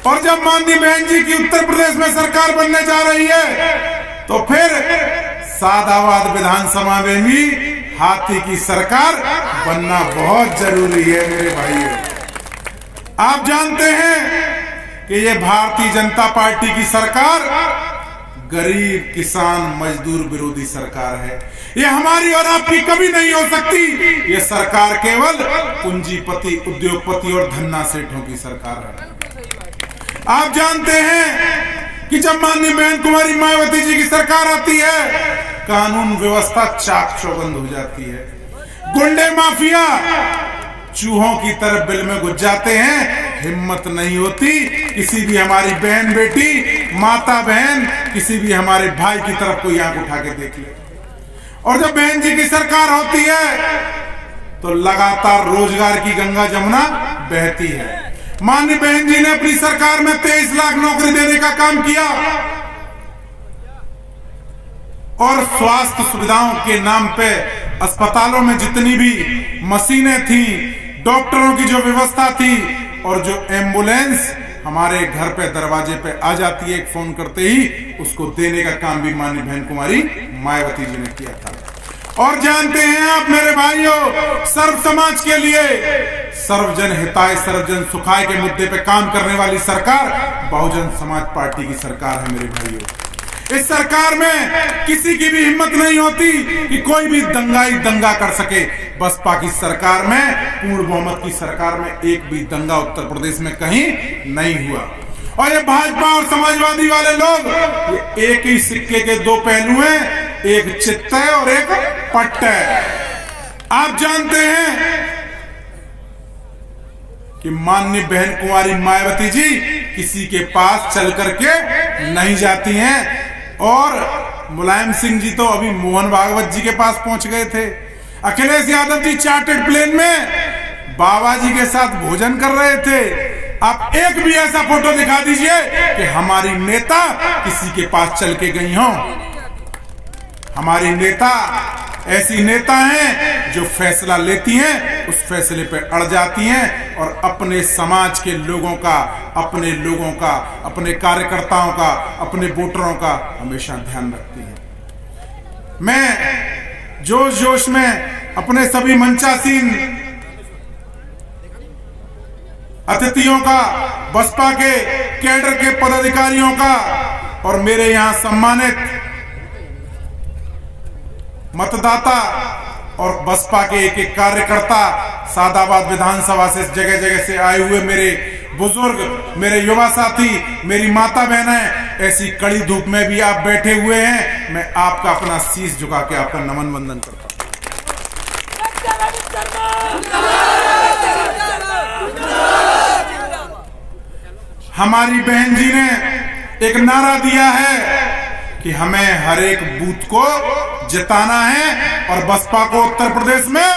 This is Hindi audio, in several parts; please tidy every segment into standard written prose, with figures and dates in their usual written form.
और जब माननीय बहन जी की उत्तर प्रदेश में सरकार बनने जा रही है तो फिर सादाबाद विधानसभा में भी हाथी की सरकार बनना बहुत जरूरी है मेरे भाइयों। आप जानते हैं कि ये भारतीय जनता पार्टी की सरकार गरीब किसान मजदूर विरोधी सरकार है। ये हमारी और आपकी कभी नहीं हो सकती। ये सरकार केवल पूंजीपति, उद्योगपति और धन्ना सेठों की सरकार है। आप जानते हैं कि जब माननीय बहन कुमारी मायावती जी की सरकार आती है, कानून व्यवस्था चाक चौबंद हो जाती है। गुंडे माफिया चूहों की तरफ बिल में घुस जाते हैं। हिम्मत नहीं होती किसी भी हमारी बहन बेटी, माता बहन, किसी भी हमारे भाई की तरफ कोई आंख उठा के देख ले। और जब बहन जी की सरकार होती है तो लगातार रोजगार की गंगा जमुना बहती है। माननीय बहन जी ने अपनी सरकार में 23 लाख नौकरी देने का काम किया और स्वास्थ्य सुविधाओं के नाम पे अस्पतालों में जितनी भी मशीनें थी, डॉक्टरों की जो व्यवस्था थी और जो एम्बुलेंस हमारे घर पे दरवाजे पे आ जाती है एक फोन करते ही, उसको देने का काम भी माननीय बहन कुमारी मायावती जी ने किया था। और जानते हैं आप मेरे भाइयों, सर्व समाज के लिए सर्वजन हिताय सर्वजन सुखाय के मुद्दे पे काम करने वाली सरकार बहुजन समाज पार्टी की सरकार है मेरे भाइयों। इस सरकार में किसी की भी हिम्मत नहीं होती कि कोई भी दंगाई दंगा कर सके। बसपा की सरकार में, पूर्ण बहुमत की सरकार में एक भी दंगा उत्तर प्रदेश में कहीं नहीं हुआ। और ये भाजपा और समाजवादी वाले लोग ये एक ही सिक्के के दो पहलू हैं, एक चित्त है और एक पट्ट है। आप जानते हैं कि माननीय बहन कुमारी मायावती जी किसी के पास चल करके नहीं जाती हैं। और मुलायम सिंह जी तो अभी मोहन भागवत जी के पास पहुंच गए थे। अखिलेश यादव जी चार्टर्ड प्लेन में बाबा जी के साथ भोजन कर रहे थे। आप एक भी ऐसा फोटो दिखा दीजिए कि हमारी नेता किसी के पास चल के गई हो। हमारी नेता ऐसी नेता हैं जो फैसला लेती हैं, उस फैसले पे अड़ जाती हैं और अपने समाज के लोगों का, अपने लोगों का, अपने कार्यकर्ताओं का, अपने वोटरों का हमेशा ध्यान रखती हैं। मैं जोश जोश में अपने सभी मंचासीन अतिथियों का, बसपा के कैडर के पदाधिकारियों का और मेरे यहां सम्मानित मतदाता और बसपा के एक एक कार्यकर्ता, सादाबाद विधानसभा से जगह जगह से आए हुए मेरे बुजुर्ग, मेरे युवा साथी, मेरी माता बहनें, ऐसी कड़ी धूप में भी आप बैठे हुए हैं, मैं आपका अपना शीश झुका के आपका नमन वंदन करता हूं। हमारी बहन जी ने एक नारा दिया है कि हमें हर एक बूथ को जिताना है और बसपा को उत्तर प्रदेश में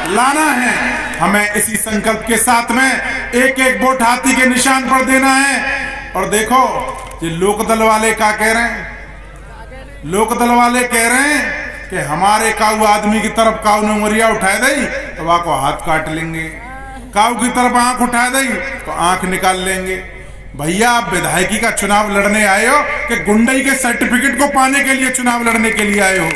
लाना है। हमें इसी संकल्प के साथ में एक एक वोट हाथी के निशान पर देना है। और देखो ये लोकदल वाले क्या कह रहे हैं, लोकदल वाले कह रहे हैं कि हमारे काऊ आदमी की तरफ काऊ ने उंगलियां उठाए दई तो वहां को हाथ काट लेंगे, काऊ की तरफ आंख उठा दई तो आंख निकाल लेंगे। भैया आप विधायकी का चुनाव लड़ने आए हो कि गुंडई के सर्टिफिकेट को पाने के लिए चुनाव लड़ने के लिए आए हो?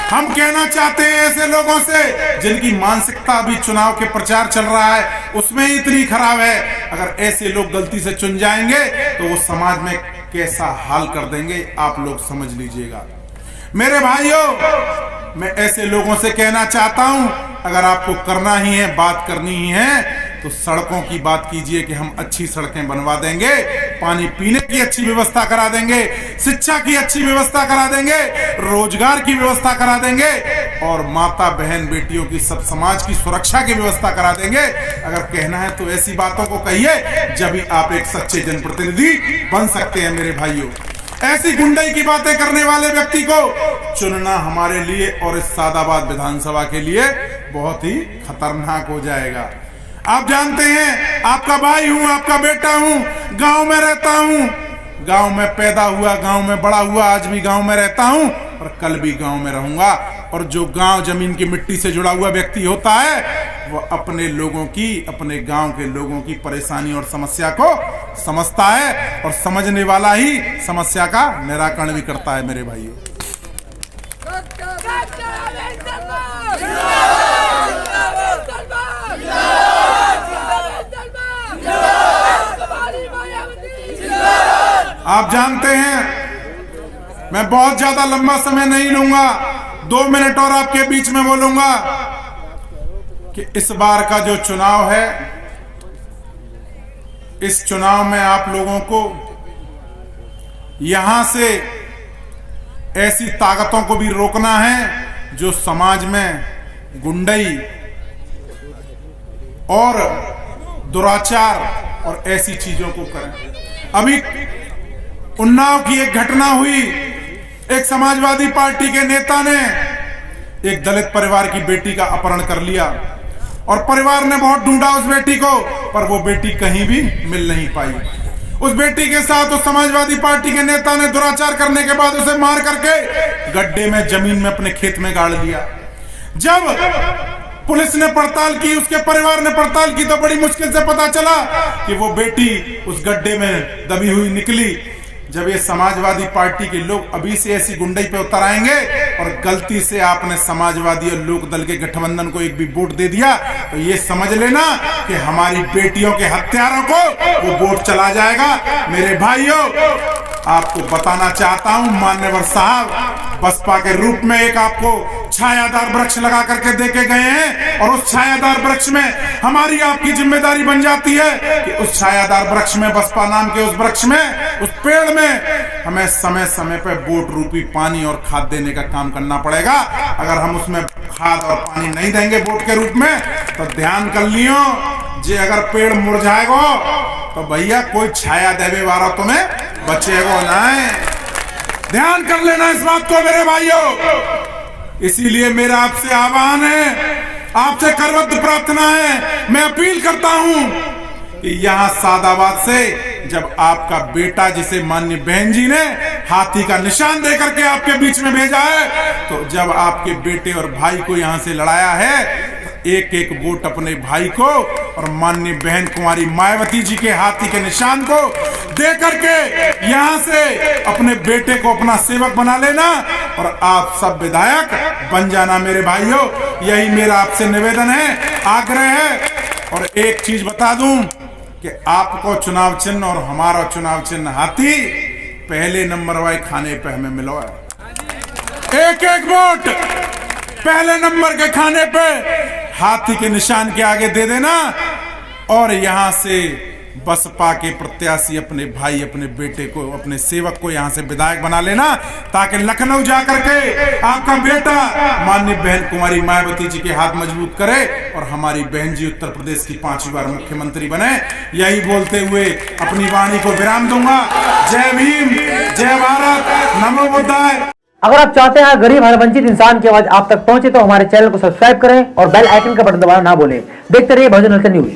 हम कहना चाहते हैं ऐसे लोगों से जिनकी मानसिकता अभी चुनाव के प्रचार चल रहा है उसमें इतनी खराब है, अगर ऐसे लोग गलती से चुन जाएंगे तो वो समाज में कैसा हाल कर देंगे आप लोग समझ लीजिएगा। मेरे भाइयों, मैं ऐसे लोगों से कहना चाहता हूं, अगर आपको करना ही है, बात करनी ही है, तो सड़कों की बात कीजिए कि हम अच्छी सड़कें बनवा देंगे, पानी पीने की अच्छी व्यवस्था करा देंगे, शिक्षा की अच्छी व्यवस्था करा देंगे, रोजगार की व्यवस्था करा देंगे और माता बहन बेटियों की, सब समाज की सुरक्षा की व्यवस्था करा देंगे। अगर कहना है तो ऐसी बातों को कहिए जब ही आप एक सच्चे जनप्रतिनिधि बन सकते हैं मेरे भाइयों। ऐसी गुंडई की बातें करने वाले व्यक्ति को चुनना हमारे लिए और इस सादाबाद विधानसभा के लिए बहुत ही खतरनाक हो जाएगा। आप जानते हैं, आपका भाई हूं, आपका बेटा हूं, गांव में रहता हूं, गांव में पैदा हुआ, गांव में बड़ा हुआ, आज भी गांव में रहता हूं और कल भी गांव में रहूंगा। और जो गांव जमीन की मिट्टी से जुड़ा हुआ व्यक्ति होता है वो अपने लोगों की, अपने गांव के लोगों की परेशानी और समस्या को समझता है और समझने वाला ही समस्या का निराकरण भी करता है मेरे भाइयों। आप जानते हैं मैं बहुत ज्यादा लंबा समय नहीं लूंगा, 2 मिनट और आपके बीच में बोलूंगा कि इस बार का जो चुनाव है, इस चुनाव में आप लोगों को यहां से ऐसी ताकतों को भी रोकना है जो समाज में गुंडई और दुराचार और ऐसी चीजों को करें। अभी उन्नाव की एक घटना हुई, एक समाजवादी पार्टी के नेता ने एक दलित परिवार की बेटी का अपहरण कर लिया और परिवार ने बहुत ढूंढा उस बेटी को, पर वो बेटी कहीं भी मिल नहीं पाई। उस बेटी के साथ उस समाजवादी पार्टी के नेता ने दुराचार करने के बाद उसे मार करके गड्ढे में, जमीन में, अपने खेत में गाड़ लिया। जब पुलिस ने पड़ताल की, उसके परिवार ने पड़ताल की, तो बड़ी मुश्किल से पता चला कि वो बेटी उस गड्ढे में दबी हुई निकली। जब ये समाजवादी पार्टी के लोग अभी से ऐसी गुंडई पे उतर आएंगे और गलती से आपने समाजवादी और लोक दल के गठबंधन को एक भी वोट दे दिया, तो ये समझ लेना कि हमारी बेटियों के हत्यारों को वो वोट चला जाएगा। मेरे भाइयों, आपको बताना चाहता हूं, मान्यवर साहब बसपा के रूप में एक आपको छायादार वृक्ष लगा करके देके गए हैं और उस छायादार वृक्ष में हमारी आपकी जिम्मेदारी बन जाती है कि उस छायादार वृक्ष में, बसपा नाम के उस वृक्ष में, उस पेड़ में हमें समय समय पे वोट रूपी पानी और खाद देने का काम करना पड़ेगा। अगर हम उसमें खाद और पानी नहीं देंगे वोट के रूप में, तो ध्यान कर लियो जे अगर पेड़ मुरझाएगो तो भैया कोई छाया देवे वाला तुम्हें बचेगो नहीं। ध्यान कर लेना इस बात को मेरे भाइयों। इसीलिए मेरा आपसे आह्वान है, आपसे करबद्ध प्रार्थना है, मैं अपील करता हूं कि यहां सादाबाद से जब आपका बेटा, जिसे माननीय बहन जी ने हाथी का निशान देकर के आपके बीच में भेजा है, तो जब आपके बेटे और भाई को यहां से लड़ाया है, एक एक वोट अपने भाई को और माननीय बहन कुमारी मायावती जी के हाथी के निशान को दे करके यहां से अपने बेटे को अपना सेवक बना लेना और आप सब विधायक बन जाना मेरे भाइयों। यही मेरा आपसे निवेदन है, आग्रह है। और एक चीज बता दूं कि आपको चुनाव चिन्ह और हमारा चुनाव चिन्ह हाथी पहले नंबर वाले खाने पे हमें मिला है। एक एक वोट पहले नंबर के खाने पे हाथी के निशान के आगे दे देना और यहां से बसपा के प्रत्याशी अपने भाई, अपने बेटे को, अपने सेवक को यहां से विधायक बना लेना, ताकि लखनऊ जाकर के आपका बेटा माननीय बहन कुमारी मायावती जी के हाथ मजबूत करे और हमारी बहन जी उत्तर प्रदेश की 5वीं बार मुख्यमंत्री बने। यही बोलते हुए अपनी वाणी को विराम दूंगा। जय भीम, जय भारत, नमो बुद्धाय। अगर आप चाहते हैं गरीब हर वंचित इंसान की आवाज आप तक पहुंचे तो हमारे चैनल को सब्सक्राइब करें और बेल आइकन का बटन दबाना ना भूलें। देखते रहिए बहुजन हलचल न्यूज।